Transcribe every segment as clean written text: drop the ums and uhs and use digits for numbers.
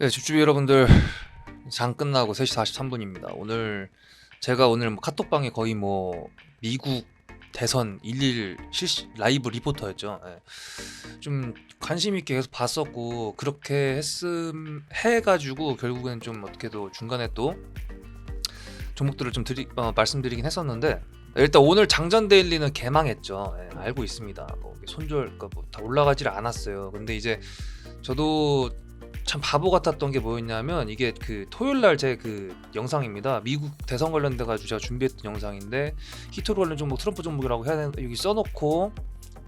네, 집주비 여러분들, 장 끝나고 3시 43분입니다. 제가 오늘 뭐 카톡방에 거의 뭐 미국 대선 일일 실시 라이브 리포터였죠. 좀 관심 있게 계속 봤었고 그렇게 해가지고 결국엔 좀 어떻게도 중간에 또 종목들을 좀 말씀드리긴 했었는데, 일단 오늘 장전 데일리는 개망했죠. 알고 있습니다. 뭐 손절, 그러니까 뭐 다 올라가질 않았어요. 근데 이제 저도 참 바보 같았던 게 뭐였냐면, 이게 그 토요일 날 제 그 영상입니다. 미국 대선 관련돼 가지고 제가 준비했던 영상인데, 히토로 관련 종목, 트럼프 종목이라고 해야 되나, 여기 써놓고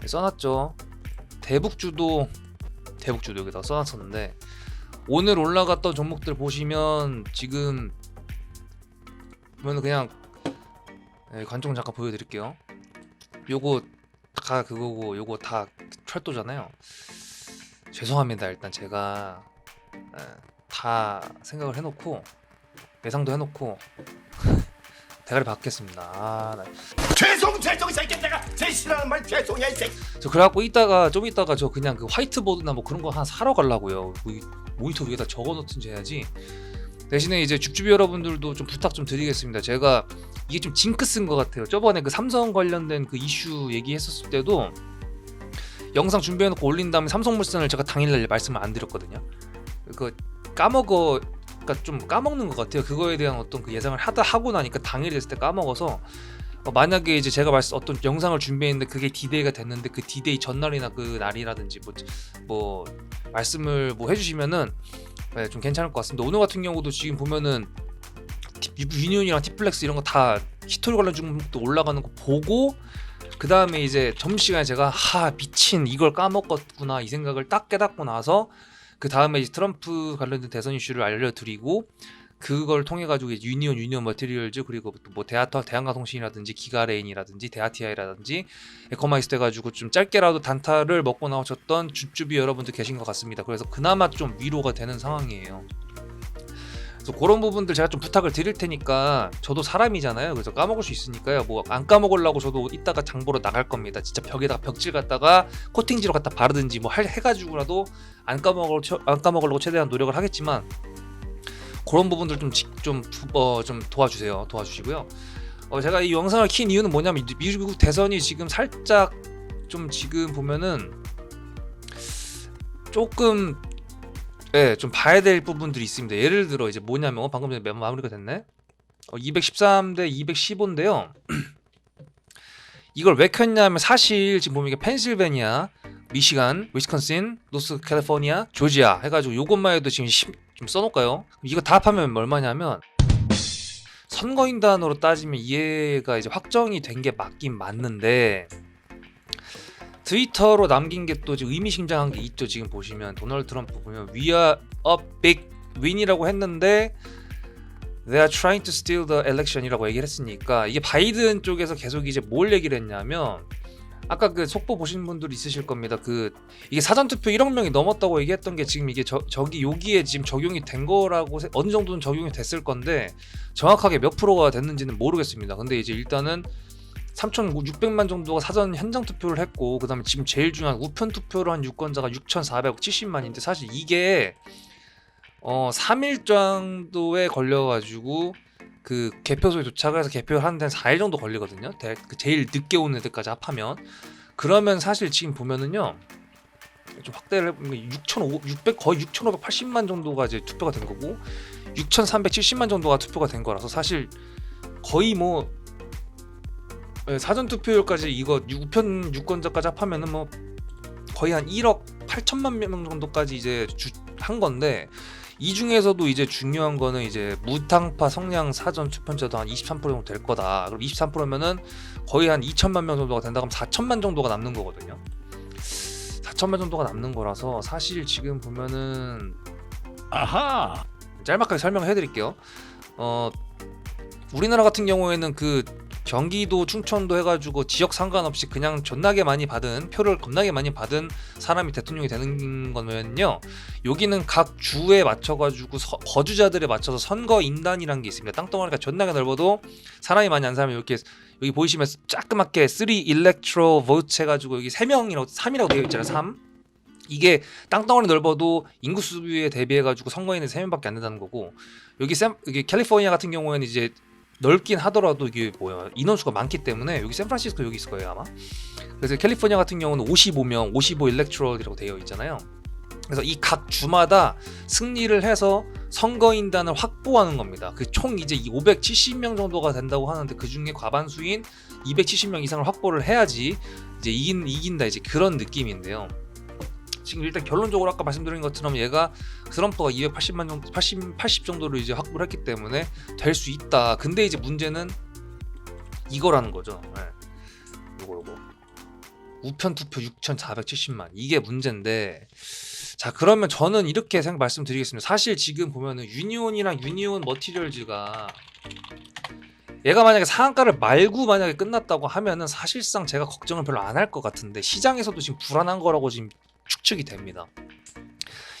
써놨죠. 대북주도 여기다 써놨었는데, 오늘 올라갔던 종목들 보시면 지금 보면 그냥 관점 잠깐 보여드릴게요. 요거 다 그거고 요거 다 철도잖아요. 죄송합니다. 일단 제가 다 생각을 해놓고 예상도 해놓고 대가리 받겠습니다. 죄송 이 새끼, 내가 제일 싫어하는 말 죄송이야 이 새끼. 저 그래갖고 좀 이따가 저 그냥 그 화이트보드나 뭐 그런 거 하나 사러 가려고요. 뭐 모니터 위에다 적어놓든지 해야지. 대신에 이제 집주비 여러분들도 좀 부탁 좀 드리겠습니다. 제가 이게 좀 징크스인 것 같아요. 저번에 그 삼성 관련된 그 이슈 얘기했었을 때도 영상 준비해놓고 올린 다음에 삼성물산을 제가 당일날 말씀을 안 드렸거든요. 그러니까 좀 까먹는 것 같아요. 그거에 대한 어떤 그 예상을 하고 나니까 당일이 됐을 때 까먹어서, 만약에 이제 제가 어떤 영상을 준비했는데 그게 디데이가 됐는데 그 디데이 전날이나 그 날이라든지 뭐 말씀을 뭐 해주시면은 좀 괜찮을 것 같습니다. 오늘 같은 경우도 지금 보면은 유니온이랑 티플렉스 이런 거 다 히토리 관련 종목도 올라가는 거 보고, 그 다음에 이제 점심시간에 제가 미친 이걸 까먹었구나 이 생각을 딱 깨닫고 나서, 그 다음에 이제 트럼프 관련된 대선 이슈를 알려드리고, 그걸 통해 가지고 유니온 머티리얼즈, 그리고 뭐 대한가통신이라든지 기가레인이라든지 대아티아이라든지 에코마이스 돼가지고 좀 짧게라도 단타를 먹고 나오셨던 주주비 여러분들 계신 것 같습니다. 그래서 그나마 좀 위로가 되는 상황이에요. 그래서 그런 부분들 제가 좀 부탁을 드릴 테니까, 저도 사람이잖아요. 그래서 까먹을 수 있으니까요. 뭐 안 까먹으려고 저도 이따가 장 보러 나갈 겁니다. 진짜 벽에다가 벽질 갖다가 코팅지로 갖다 바르든지 뭐 해가지고라도 안 까먹으려고 최대한 노력을 하겠지만, 그런 부분들 좀 도와주시고요. 제가 이 영상을 킨 이유는 뭐냐면, 미국 대선이 지금 살짝 좀 지금 보면은 조금 좀 봐야 될 부분들이 있습니다. 예를 들어 이제 뭐냐면, 방금 전에 마무리가 됐네. 213대 215인데요. 이걸 왜 켰냐면, 사실 지금 보면 이게 펜실베니아, 미시간, 위스콘신, 노스캘리포니아, 조지아 해가지고 요것만 해도 지금 좀 써놓을까요? 이거 다 합하면 얼마냐면, 선거인단으로 따지면 얘가 이제 확정이 된 게 맞긴 맞는데, 트위터로 남긴 게 또 의미심장한 게 있죠. 지금 보시면 도널드 트럼프 보면 We are a big win이라고 했는데 They are trying to steal the election이라고 얘기를 했으니까, 이게 바이든 쪽에서 계속 이제 뭘 얘기를 했냐면, 아까 그 속보 보신 분들 있으실 겁니다. 이게 사전투표 1억 명이 넘었다고 얘기했던 게 지금 이게 여기에 지금 적용이 된 거라고, 어느 정도는 적용이 됐을 건데 정확하게 몇 프로가 됐는지는 모르겠습니다. 근데 이제 일단은 3,600만 정도가 사전 현장 투표를 했고, 그 다음에 지금 제일 중요한 우편 투표로 한 유권자가 6,470만인데, 사실 이게 3일 정도에 걸려가지고 그 개표소에 도착을 해서 개표를 하는 데는 4일 정도 걸리거든요. 제일 늦게 오는 애들까지 합하면. 그러면 사실 지금 보면은요, 좀 확대를 해보면 6,500 거의 6,580만 정도가 이제 투표가 된 거고, 6,370만 정도가 투표가 된 거라서, 사실 거의 뭐 사전 투표율까지 이거 우편 유권자까지 합하면은 뭐 거의 한 1억 8천만 명 정도까지 이제 한 건데, 이 중에서도 이제 중요한 거는 이제 무당파 성량 사전 투표자도 한 23% 정도 될 거다. 그럼 23%면은 거의 한 2천만 명 정도가 된다. 그럼 4천만 정도가 남는 거거든요. 4천만 정도가 남는 거라서, 사실 지금 보면은 짤막하게 설명해 드릴게요. 우리나라 같은 경우에는 그 경기도, 충청도 해가지고 지역 상관없이 그냥 존나게 많이 받은, 표를 겁나게 많이 받은 사람이 대통령이 되는 거면요, 여기는 각 주에 맞춰가지고 거주자들에 맞춰서 선거인단이라는 게 있습니다. 땅덩어리가 존나게 넓어도 사람이 많이 안 사면 이렇게, 여기 보이시면 조그맣게 3 electoral votes 해가지고 여기 3명이라고 3이라고 되어 있잖아요. 3 이게 땅덩어리 넓어도 인구수에 대비해가지고 선거인은 3명밖에 안 된다는 거고, 여기 캘리포니아 같은 경우에는 이제 넓긴 하더라도 이게 뭐야 인원수가 많기 때문에 여기 샌프란시스코 여기 있을 거예요 아마. 그래서 캘리포니아 같은 경우는 55명 55 일렉트럴이라고 되어 있잖아요. 그래서 이 각 주마다 승리를 해서 선거인단을 확보하는 겁니다. 그 총 이제 570명 정도가 된다고 하는데 그 중에 과반수인 270명 이상을 확보를 해야지 이제 이긴다 이제 그런 느낌인데요. 지금 일단 결론적으로 아까 말씀드린 것처럼 얘가 트럼프가 280만 정도 80 정도를 이제 확보를 했기 때문에 될 수 있다. 근데 이제 문제는 이거라는 거죠. 네. 요거 우편 투표 6,470만 이게 문제인데, 자 그러면 저는 이렇게 말씀드리겠습니다. 사실 지금 보면은 유니온이랑 유니온 머티리얼즈가 얘가 만약에 상한가를 말고 만약에 끝났다고 하면은 사실상 제가 걱정을 별로 안 할 것 같은데, 시장에서도 지금 불안한 거라고 지금 추측이 됩니다.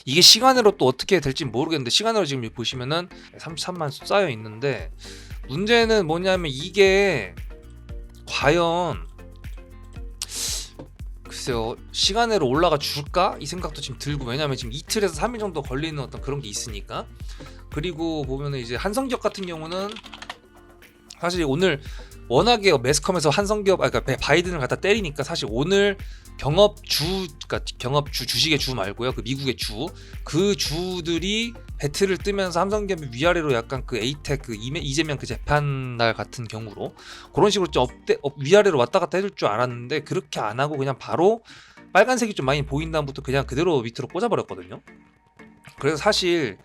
이게 시간으로 또 어떻게 될지 모르겠는데, 시간으로 지금 보시면은 33만 쌓여 있는데, 문제는 뭐냐면 이게 과연 글쎄요 시간으로 올라가 줄까? 이 생각도 지금 들고, 왜냐면 지금 이틀에서 3일 정도 걸리는 어떤 그런 게 있으니까. 그리고 보면은 이제 한성기업 같은 경우는 사실 오늘 워낙에 매스컴에서 한성기업 그러니까 바이든을 갖다 때리니까 사실 오늘 그러니까 경업주 주식의 주 말고요, 그 미국의 그 주들이 배틀을 뜨면서 삼성기업이 위아래로 약간 그 에이텍 그 이재명 그 재판 날 같은 경우로 그런 식으로 좀 위아래로 왔다 갔다 해줄 줄 알았는데, 그렇게 안 하고 그냥 바로 빨간색이 좀 많이 보인 다음부터 그냥 그대로 밑으로 꽂아버렸거든요. 그래서 사실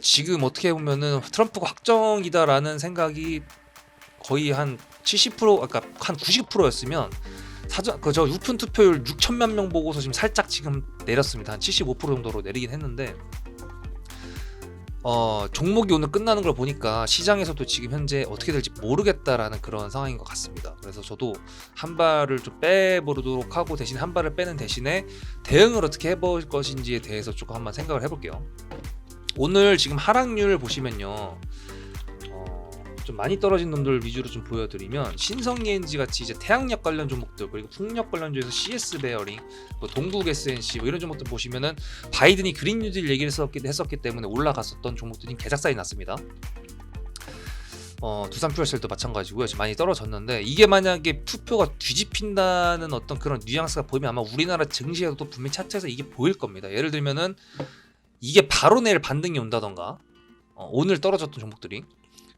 지금 어떻게 보면은 트럼프가 확정이다라는 생각이 거의 한 70% 아까 한 90%였으면 사전 저 우편 투표율 6천만 명 보고서 지금 살짝 지금 내렸습니다. 한 75% 정도로 내리긴 했는데, 종목이 오늘 끝나는 걸 보니까 시장에서도 지금 현재 어떻게 될지 모르겠다라는 그런 상황인 것 같습니다. 그래서 저도 한 발을 좀 빼보도록 하고, 대신 한 발을 빼는 대신에 대응을 어떻게 해볼 것인지에 대해서 조금 한번 생각을 해볼게요. 오늘 지금 하락률 보시면요, 좀 많이 떨어진 놈들 위주로 좀 보여드리면, 신성ENG 같이 이제 태양력 관련 종목들, 그리고 풍력 관련주에서 CS 베어링, 뭐 동국 SNC 뭐 이런 종목들 보시면은 바이든이 그린 뉴딜 얘기를 했었기 때문에 올라갔었던 종목들이 개작사이 났습니다. 두산 퓨얼셀도 마찬가지고요. 지금 많이 떨어졌는데, 이게 만약에 투표가 뒤집힌다는 어떤 그런 뉘앙스가 보이면 아마 우리나라 증시에도 또 분명히 차트에서 이게 보일 겁니다. 예를 들면은 이게 바로 내일 반등이 온다던가, 오늘 떨어졌던 종목들이,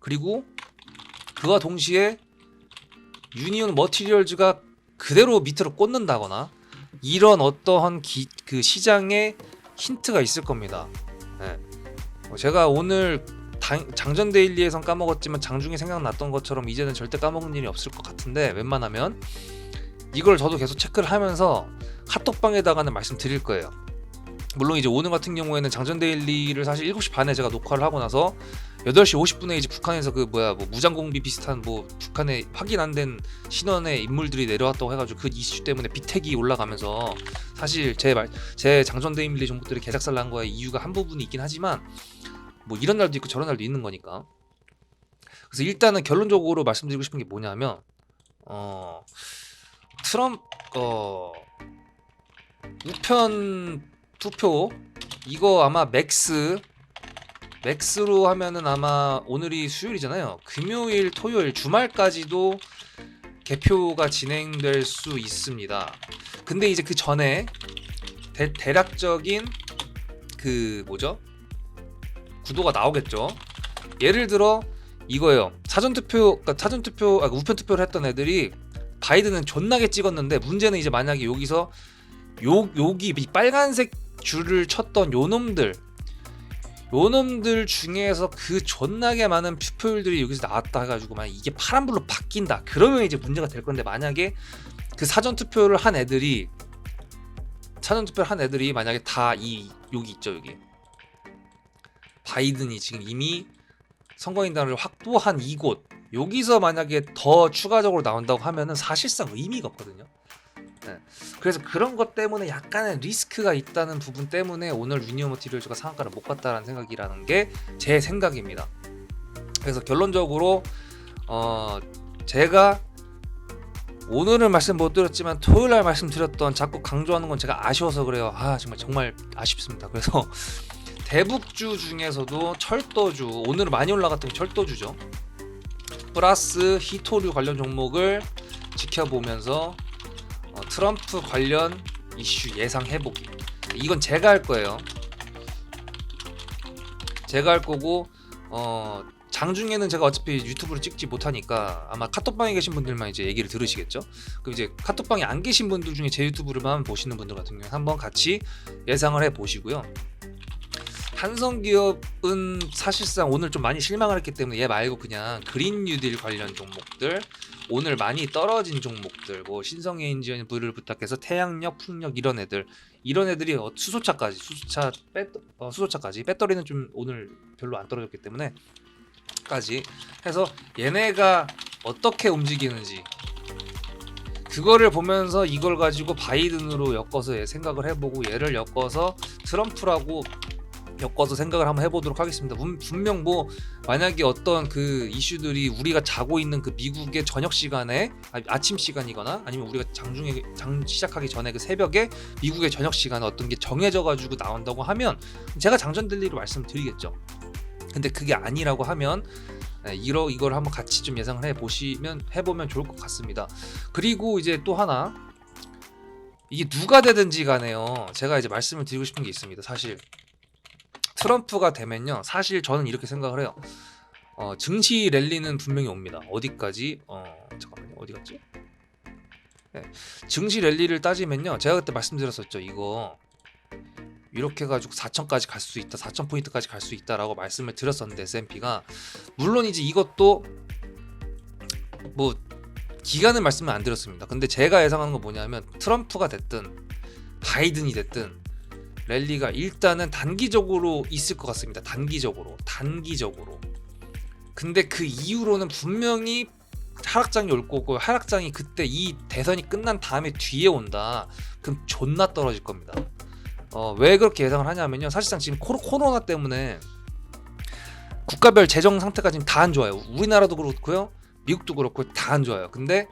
그리고 그와 동시에 유니온 머티리얼즈가 그대로 밑으로 꽂는다거나, 이런 어떠한 그 시장에 힌트가 있을 겁니다. 네. 제가 오늘 장전 데일리에선 까먹었지만 장중에 생각났던 것처럼 이제는 절대 까먹는 일이 없을 것 같은데, 웬만하면 이걸 저도 계속 체크를 하면서 카톡방에다가는 말씀드릴 거예요. 물론 이제 오늘 같은 경우에는 장전 데일리를 사실 7시 반에 제가 녹화를 하고 나서 8시 50분에 이제 북한에서 그 뭐 무장공비 비슷한 뭐 북한에 확인 안 된 신원의 인물들이 내려왔다고 해가지고 그 이슈 때문에 비택이 올라가면서 사실 제 장전 데일리 종목들이 개작살 난 거에 이유가 한 부분이 있긴 하지만, 뭐 이런 날도 있고 저런 날도 있는 거니까. 그래서 일단은 결론적으로 말씀드리고 싶은 게 뭐냐면, 우편 투표 이거 아마 맥스로 하면은 아마 오늘이 수요일이잖아요. 금요일, 토요일, 주말까지도 개표가 진행될 수 있습니다. 근데 이제 그 전에 대략적인 그 뭐죠? 구도가 나오겠죠. 예를 들어 이거예요. 우편 투표를 했던 애들이 바이든은 존나게 찍었는데, 문제는 이제 만약에 여기서 여기 이 빨간색 줄을 쳤던 요놈들 중에서 그 존나게 많은 투표율들이 여기서 나왔다 해가지고 만약 이게 파란불로 바뀐다, 그러면 이제 문제가 될 건데, 만약에 그 사전 투표를 한 애들이 만약에 다 여기 있죠, 여기 바이든이 지금 이미 선거인단을 확보한 이곳, 여기서 만약에 더 추가적으로 나온다고 하면은 사실상 의미가 없거든요. 네. 그래서 그런 것 때문에 약간의 리스크가 있다는 부분 때문에 오늘 유니온 머티리얼즈가 상한가를 못 갔다라는 생각이라는 게 제 생각입니다. 그래서 결론적으로 제가 오늘은 말씀 못 드렸지만 토요일날 말씀드렸던 자꾸 강조하는 건 제가 아쉬워서 그래요. 정말 아쉽습니다. 그래서 대북주 중에서도 철도주, 오늘 많이 올라갔던 게 철도주죠. 플러스 히토류 관련 종목을 지켜보면서 트럼프 관련 이슈 예상해보기. 이건 제가 할 거예요. 제가 할 거고 장중에는 제가 어차피 유튜브를 찍지 못하니까 아마 카톡방에 계신 분들만 이제 얘기를 들으시겠죠. 그럼 이제 카톡방에 안 계신 분들 중에 제 유튜브를만 보시는 분들 같은 경우는 한번 같이 예상을 해 보시고요. 한성기업은 사실상 오늘 좀 많이 실망을 했기 때문에 얘 말고 그냥 그린 뉴딜 관련 종목들, 오늘 많이 떨어진 종목들, 뭐 신성에인지언 불을 부탁해서 태양력, 풍력 이런 애들이 수소차까지 배터리는 좀 오늘 별로 안 떨어졌기 때문에 까지 해서 얘네가 어떻게 움직이는지 그거를 보면서 이걸 가지고 바이든으로 엮어서 생각을 해보고 얘를 엮어서 트럼프라고 엮어서 생각을 한번 해보도록 하겠습니다. 분명 뭐 만약에 어떤 그 이슈들이 우리가 자고 있는 그 미국의 저녁 시간에 아침 시간이거나 아니면 우리가 장 시작하기 전에 그 새벽에 미국의 저녁 시간에 어떤 게 정해져 가지고 나온다고 하면 제가 장전들리로 말씀드리겠죠. 근데 그게 아니라고 하면 이걸 한번 같이 좀 예상을 해보면 좋을 것 같습니다. 그리고 이제 또 하나, 이게 누가 되든지 간에요, 제가 이제 말씀을 드리고 싶은 게 있습니다. 사실 트럼프가 되면요, 사실 저는 이렇게 생각을 해요. 증시 랠리는 분명히 옵니다. 어디까지? 잠깐만요, 어디 갔지? 네. 증시 랠리를 따지면요, 제가 그때 말씀드렸었죠. 이거 이렇게 해가지고 4천까지 갈 수 있다, 4,000포인트까지 갈 수 있다라고 말씀을 드렸었는데 S&P가 물론 이제 이것도 뭐 기간을 말씀을 안 드렸습니다. 근데 제가 예상하는 건 뭐냐면 트럼프가 됐든 바이든이 됐든 랠리가 일단은 단기적으로 있을 것 같습니다. 단기적으로. 근데 그 이후로는 분명히 하락장이 올 거고, 하락장이 그때 이 대선이 끝난 다음에 뒤에 온다. 그럼 존나 떨어질 겁니다. 왜 그렇게 예상을 하냐면요, 사실상 지금 코로나 때문에 국가별 재정 상태가 지금 다 안 좋아요. 우리나라도 그렇고요, 미국도 그렇고 다 안 좋아요. 근데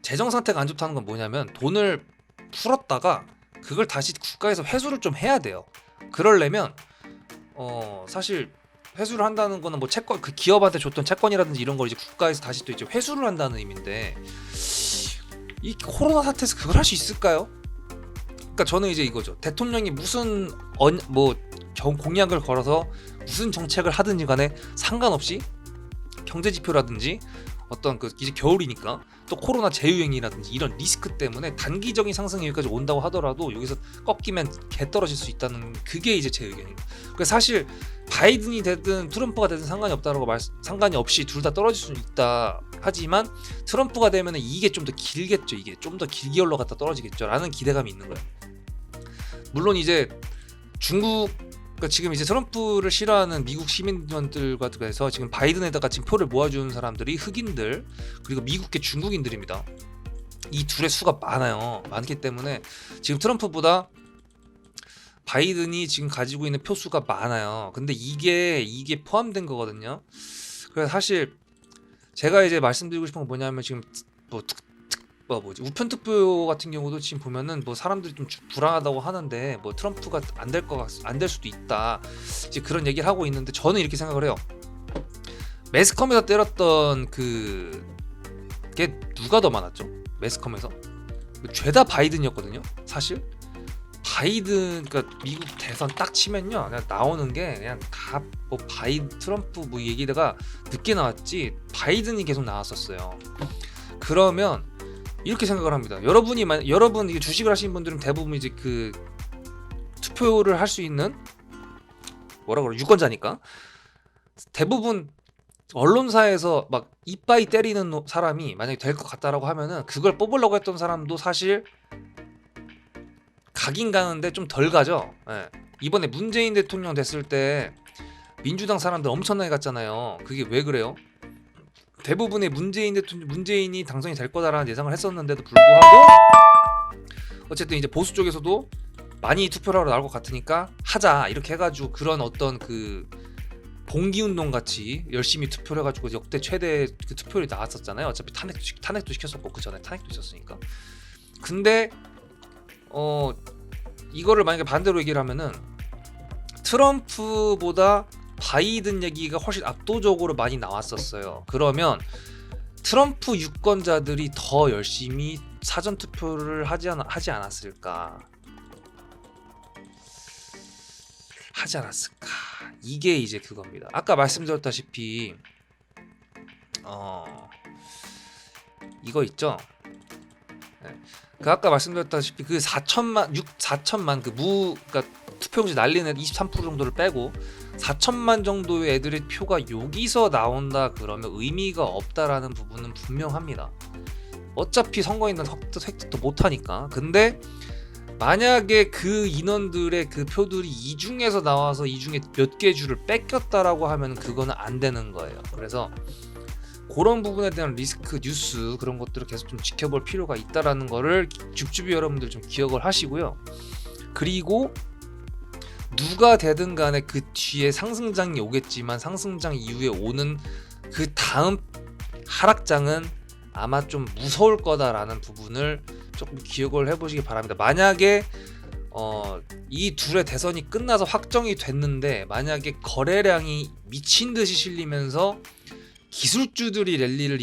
재정 상태가 안 좋다는 건 뭐냐면 돈을 풀었다가 그걸 다시 국가에서 회수를 좀 해야 돼요. 그러려면 사실 회수를 한다는 거는 뭐 채권, 그 기업한테 줬던 채권이라든지 이런 걸 이제 국가에서 다시 또 이제 회수를 한다는 의미인데, 이 코로나 사태에서 그걸 할 수 있을까요? 그러니까 저는 이제 이거죠. 대통령이 무슨 공약을 걸어서 무슨 정책을 하든지 간에 상관없이 경제 지표라든지 어떤 이제 겨울이니까 또 코로나 재유행이라든지 이런 리스크 때문에 단기적인 상승이 여기까지 온다고 하더라도 여기서 꺾이면 개 떨어질 수 있다는, 그게 이제 제 의견입니다. 그래서 사실 바이든이 되든 트럼프가 되든 상관이 없이 둘 다 떨어질 수 있다 하지만 트럼프가 되면 이게 좀 더 길겠죠. 이게 좀 더 길게 올라갔다 떨어지겠죠 라는 기대감이 있는 거예요. 물론 이제 지금 이제 트럼프를 싫어하는 미국 시민들과 해서 지금 바이든에다가 지금 표를 모아주는 사람들이 흑인들 그리고 미국계 중국인들입니다. 이 둘의 수가 많기 때문에 지금 트럼프보다 바이든이 지금 가지고 있는 표수가 많아요. 근데 이게 포함된 거거든요. 그래서 사실 제가 이제 말씀드리고 싶은 건 뭐냐면, 지금 우편 투표 같은 경우도 지금 보면은 뭐 사람들이 좀 불안하다고 하는데 뭐 트럼프가 안 될 수도 있다, 이제 그런 얘기를 하고 있는데, 저는 이렇게 생각을 해요. 매스컴에서 때렸던 그게 누가 더 많았죠? 매스컴에서 죄다 바이든이었거든요. 사실 바이든, 그러니까 미국 대선 딱 치면요, 그냥 나오는 게 그냥 다 뭐 트럼프 뭐 얘기다가 늦게 나왔지 바이든이 계속 나왔었어요. 그러면 이렇게 생각을 합니다. 여러분 이게 주식을 하시는 분들은 대부분 이제 그 투표를 할 수 있는 유권자니까 대부분 언론사에서 막 이빠이 때리는 사람이 만약에 될 것 같다라고 하면은 그걸 뽑으려고 했던 사람도 사실 가긴 가는데 좀 덜 가죠. 예. 이번에 문재인 대통령 됐을 때 민주당 사람들 엄청나게 갔잖아요. 그게 왜 그래요? 대부분의 문재인이 당선이 될 거다라는 예상을 했었는데도 불구하고 어쨌든 이제 보수 쪽에서도 많이 투표를 하러 나올 것 같으니까 하자 이렇게 해가지고 그런 어떤 그 봉기 운동 같이 열심히 투표를 해가지고 역대 최대 그 투표율이 나왔었잖아요. 어차피 탄핵도 시켰었고 그 전에 탄핵도 있었으니까. 근데 이거를 만약에 반대로 얘기를 하면은 트럼프보다 바이든 얘기가 훨씬 압도적으로 많이 나왔었어요. 그러면 트럼프 유권자들이 더 열심히 사전 투표를 하지 않았을까? 하지 않았을까? 이게 이제 그겁니다. 아까 말씀드렸다시피 이거 있죠. 네. 그 아까 말씀드렸다시피 그 4천만 그러니까 투표용지 날리는 애들 23% 정도를 빼고 4천만 정도의 애들의 표가 여기서 나온다 그러면 의미가 없다라는 부분은 분명합니다. 어차피 선거인단 획득도 못하니까. 근데 만약에 그 인원들의 그 표들이 이 중에서 나와서 이 중에 몇 개 주를 뺏겼다라고 하면 그거는 안 되는 거예요. 그래서 그런 부분에 대한 리스크 뉴스 그런 것들을 계속 좀 지켜볼 필요가 있다라는 거를 줍줍이 여러분들 좀 기억을 하시고요. 그리고 누가 되든 간에 그 뒤에 상승장이 오겠지만 상승장 이후에 오는 그 다음 하락장은 아마 좀 무서울 거다라는 부분을 조금 기억을 해보시기 바랍니다. 만약에 이 둘의 대선이 끝나서 확정이 됐는데 만약에 거래량이 미친 듯이 실리면서 기술주들이 랠리를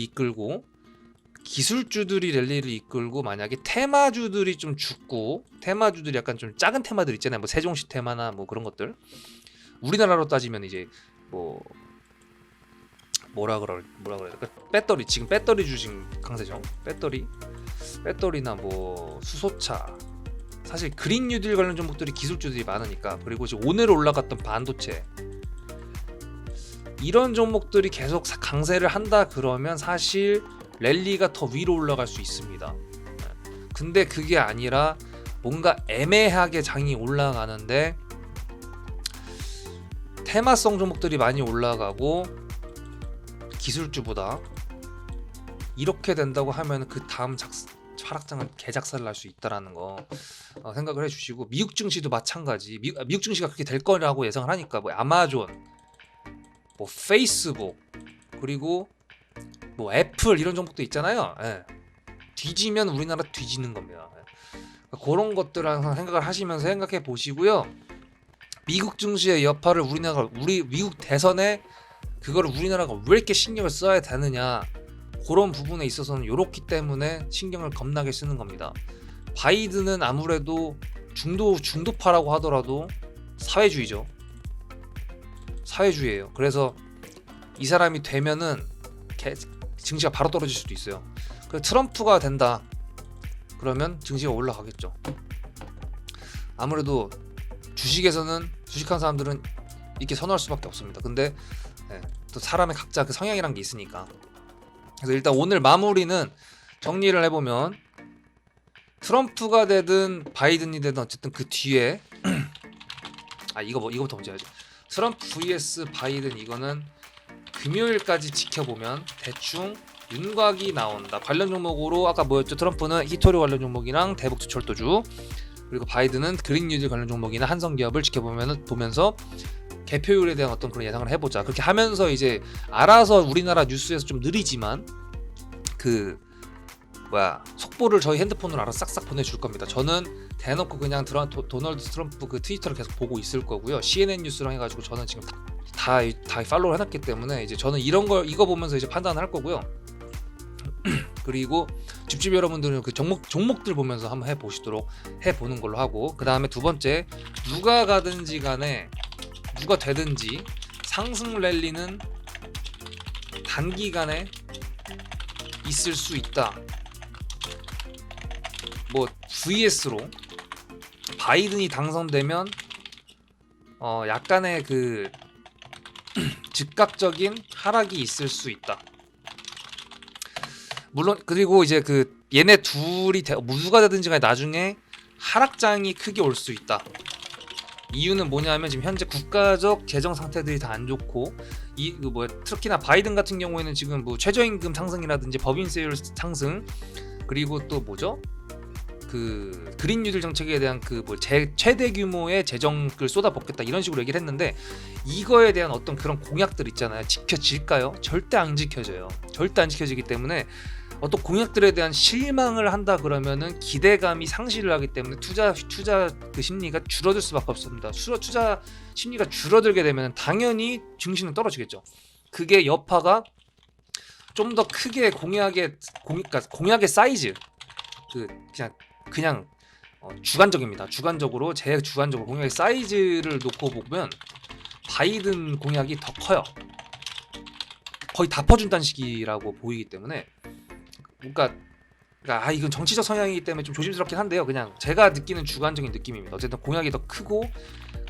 이끌고 만약에 테마주들이 좀 죽고 테마주들이 약간 좀 작은 테마들 있잖아요. 뭐 세종시 테마나 뭐 그런 것들. 우리나라로 따지면 이제 뭐 뭐라 그래야 될까? 배터리 지금 배터리주 지금 강세죠. 배터리나 뭐 수소차. 사실 그린 뉴딜 관련 종목들이 기술주들이 많으니까. 그리고 지금 오늘 올라갔던 반도체. 이런 종목들이 계속 강세를 한다 그러면 사실 랠리가 더 위로 올라갈 수 있습니다. 근데 그게 아니라 뭔가 애매하게 장이 올라가는데 테마성 종목들이 많이 올라가고 기술주보다 이렇게 된다고 하면 그 다음 하락장은 개작살을 날 수 있다라는 거 생각을 해주시고 미국 증시도 마찬가지. 미국 증시가 그렇게 될 거라고 예상을 하니까 뭐 아마존, 뭐 페이스북 그리고 뭐 애플 이런 종목도 있잖아요. 예. 뒤지면 우리나라 뒤지는 겁니다. 예. 그런 것들을 항상 생각을 하시면서 생각해 보시고요. 미국 증시의 여파를 미국 대선에 그거를 우리나라가 왜 이렇게 신경을 써야 되느냐 그런 부분에 있어서는 요렇기 때문에 신경을 겁나게 쓰는 겁니다. 바이든은 아무래도 중도파라고 하더라도 사회주의죠. 사회주의예요. 그래서 이 사람이 되면은 증시가 바로 떨어질 수도 있어요. 그래서 트럼프가 된다 그러면 증시가 올라가겠죠. 아무래도 주식에서는 주식하는 사람들은 이렇게 선호할 수밖에 없습니다. 근데 또 사람의 각자 그 성향이란 게 있으니까. 그래서 일단 오늘 마무리는 정리를 해보면 트럼프가 되든 바이든이 되든 어쨌든 그 뒤에 이거부터 먼저 해야죠. 트럼프 vs 바이든 이거는 금요일까지 지켜보면 대충 윤곽이 나온다. 관련 종목으로 아까 뭐였죠? 트럼프는 히토리 관련 종목이랑 대북 철도주 그리고 바이든은 그린 뉴딜 관련 종목이나 한성기업을 보면서 개표율에 대한 어떤 그런 예상을 해보자. 그렇게 하면서 이제 알아서 우리나라 뉴스에서 좀 느리지만 속보를 저희 핸드폰으로 알아서 싹싹 보내줄 겁니다. 저는 대놓고 그냥 도널드 트럼프 그 트위터를 계속 보고 있을 거고요. CNN 뉴스랑 해가지고 저는 지금 다 팔로우를 해놨기 때문에 이제 저는 이거 보면서 이제 판단을 할 거고요. 그리고 집집 여러분들은 그 종목들 보면서 한번 해보는 걸로 하고 그 다음에 두 번째 누가 가든지 간에 누가 되든지 상승 랠리는 단기간에 있을 수 있다. 뭐 vs로 바이든이 당선되면 약간의 그 즉각적인 하락이 있을 수 있다. 물론 그리고 이제 그 얘네 둘이 누가 되든지 간에 나중에 하락장이 크게 올 수 있다. 이유는 뭐냐면 지금 현재 국가적 재정 상태들이 다 안 좋고 특히나 바이든 같은 경우에는 지금 뭐 최저임금 상승이라든지 법인세율 상승 그리고 또 뭐죠? 그 그린 뉴딜 정책에 대한 그 뭐 최대 규모의 재정을 쏟아붓겠다 이런 식으로 얘기를 했는데 이거에 대한 어떤 그런 공약들 있잖아요. 지켜질까요? 절대 안 지켜져요. 절대 안 지켜지기 때문에 어떤 공약들에 대한 실망을 한다 그러면은 기대감이 상실을 하기 때문에 투자 그 심리가 줄어들 수밖에 없습니다. 투자 심리가 줄어들게 되면 당연히 증시는 떨어지겠죠. 그게 여파가 좀 더 크게 공약의 사이즈 그냥 주관적입니다. 주관적으로 공약의 사이즈를 놓고 보면 바이든 공약이 더 커요. 거의 다 퍼준다는 식이라고 보이기 때문에 그러니까 이건 정치적 성향이기 때문에 좀 조심스럽긴 한데요. 그냥 제가 느끼는 주관적인 느낌입니다. 어쨌든 공약이 더 크고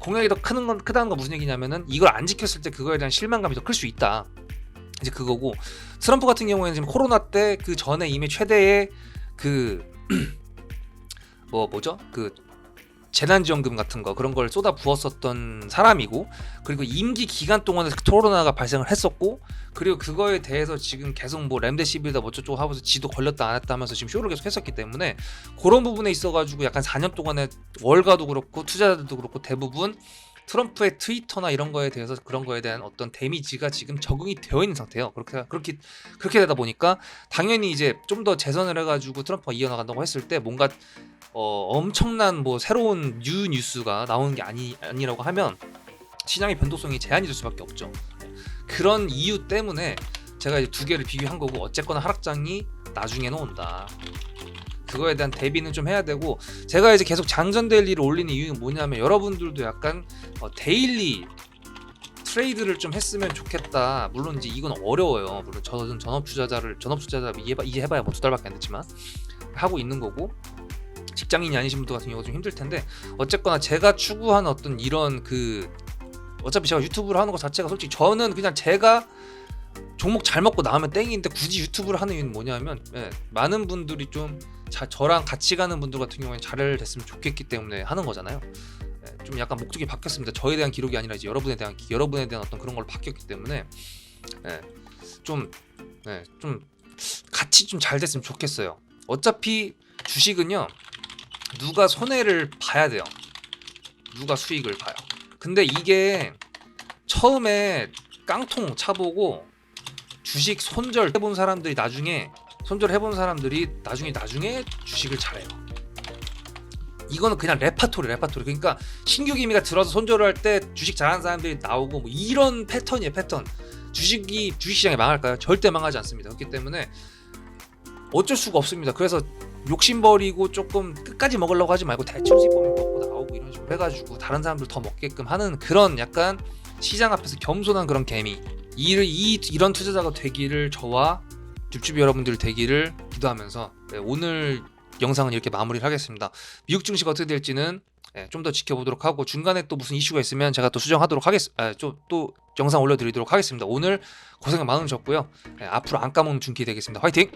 공약이 더 크다는 건 무슨 얘기냐면은 이걸 안 지켰을 때 그거에 대한 실망감이 더 클 수 있다. 이제 그거고 트럼프 같은 경우에는 지금 코로나 때 그 전에 이미 최대의 그 그 재난지원금 같은 거 그런 걸 쏟아 부었었던 사람이고 그리고 임기 기간 동안에 코로나가 발생을 했었고 그리고 그거에 대해서 지금 계속 뭐 렘데시비르다 뭐 어쩌고 하면서 지도 걸렸다 안 했다 하면서 지금 쇼를 계속 했었기 때문에 그런 부분에 있어가지고 약간 4년 동안에 월가도 그렇고 투자자들도 그렇고 대부분 트럼프의 트위터나 이런 거에 대해서 그런 거에 대한 어떤 데미지가 지금 적응이 되어 있는 상태예요. 그렇게 되다 보니까 당연히 이제 좀 더 재선을 해가지고 트럼프가 이어나간다고 했을 때 뭔가 엄청난 뭐 새로운 뉴스가 나오는 게 아니라고 하면 시장의 변동성이 제한이 될 수밖에 없죠. 그런 이유 때문에 제가 이제 두 개를 비교한 거고 어쨌거나 하락장이 나중에는 온다. 그거에 대한 대비는 좀 해야 되고 제가 이제 계속 장전 데일리를 올리는 이유는 뭐냐면 여러분들도 약간 데일리 트레이드를 좀 했으면 좋겠다. 물론 이제 이건 어려워요. 물론 저는 전업 투자자 이제 해봐야 뭐 2달밖에 안 됐지만 하고 있는 거고 직장인이 아니신 분들 같은 경우가 좀 힘들 텐데 어쨌거나 제가 추구하는 어떤 이런 어차피 제가 유튜브를 하는 것 자체가 솔직히 저는 그냥 제가 종목 잘 먹고 나오면 땡인데 굳이 유튜브를 하는 이유는 뭐냐면 많은 분들이 좀 저랑 같이 가는 분들 같은 경우에는 잘 됐으면 좋겠기 때문에 하는 거잖아요. 좀 약간 목적이 바뀌었습니다. 저에 대한 기록이 아니라 이제 여러분에 대한 어떤 그런 걸로 바뀌었기 때문에 좀 같이 좀 잘 됐으면 좋겠어요. 어차피 주식은요 누가 손해를 봐야 돼요. 누가 수익을 봐요. 근데 이게 처음에 깡통 차보고 주식 손절해본 사람들이 나중에 주식을 잘해요. 이거는 그냥 레파토리. 그러니까 신규 기미가 들어서 손절을 할 때 주식 잘하는 사람들이 나오고 뭐 이런 패턴이에요. 주식시장이 망할까요? 절대 망하지 않습니다. 그렇기 때문에 어쩔 수가 없습니다. 그래서 욕심버리고 조금 끝까지 먹으려고 하지 말고 대충 수익범위 먹고 나오고 이런 식으로 해가지고 다른 사람들 더 먹게끔 하는 그런 약간 시장 앞에서 겸손한 그런 개미 이런 투자자가 되기를 저와 줍줍이 여러분들 되기를 기도하면서 오늘 영상은 이렇게 마무리를 하겠습니다. 미국 증시가 어떻게 될지는 좀 더 지켜보도록 하고 중간에 또 무슨 이슈가 있으면 제가 또 수정하도록 또 영상 올려드리도록 하겠습니다. 오늘 고생 많으셨고요. 앞으로 안 까먹는 준기 되겠습니다. 화이팅!